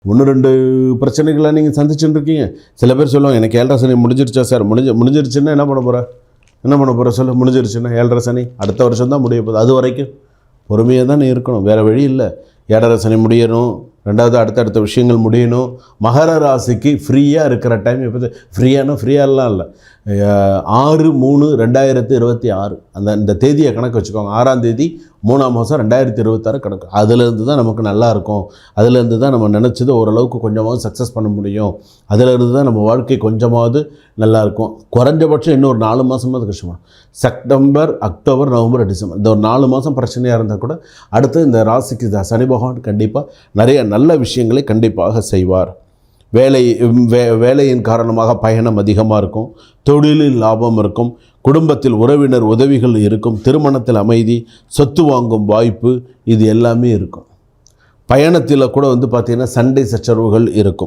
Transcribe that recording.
1 2 பிரச்சனைகளை நீங்கள் சந்திச்சுட்டு இருக்கீங்க. சில பேர் சொல்லுவாங்க, எனக்கு 7.5 சனி முடிஞ்சிருச்சா சார்? முடிஞ்சிருச்சுன்னா என்ன பண்ண போகிற சொல்லு. முடிஞ்சிருச்சுன்னா 7.5 சனி அடுத்த வருஷம் தான் முடிய போகுது. அது வரைக்கும் பொறுமையாக தான் இருக்கணும், வேறு வழி இல்லை. 7.5 சனி முடியணும், ரெண்டாவது அடுத்தடுத்த விஷயங்கள் முடியணும். மகர ராசிக்கு ஃப்ரீயாக இருக்கிற டைம் எப்போ? ஃப்ரீயாலாம் இல்லை, 6/3/2026 இந்த தேதியை கணக்கு வச்சுக்கோங்க. 6ஆம் தேதி 3ஆம் மாதம் 2026 கணக்கு. அதிலேருந்து தான் நமக்கு நல்லா இருக்கும். அதிலேருந்து தான் நம்ம நினச்சது ஓரளவுக்கு கொஞ்சமாவது சக்ஸஸ் பண்ண முடியும். அதிலேருந்து தான் நம்ம வாழ்க்கை கொஞ்சமாவது நல்லாயிருக்கும். குறைஞ்சபட்சம் இன்னொரு 4 மாதமாவது கஷ்டமாக. செப்டம்பர், அக்டோபர், நவம்பர், டிசம்பர் இந்த ஒரு 4 மாதம் பிரச்சனையாக இருந்தால் கூட அடுத்து இந்த ராசிக்கு சனி பகவான் கண்டிப்பாக நிறைய நல்ல விஷயங்களை கண்டிப்பாக செய்வார். வேலையின் காரணமாக பயணம் அதிகமாக இருக்கும். தொழிலில் லாபம் இருக்கும். குடும்பத்தில் உறவினர் உதவிகள் இருக்கும். திருமணத்தில் அமைதி, சொத்து வாங்கும் வாய்ப்பு, இது எல்லாமே இருக்கும். பயணத்தில் கூட பார்த்திங்கன்னா சண்டை சச்சரவுகள் இருக்கும்.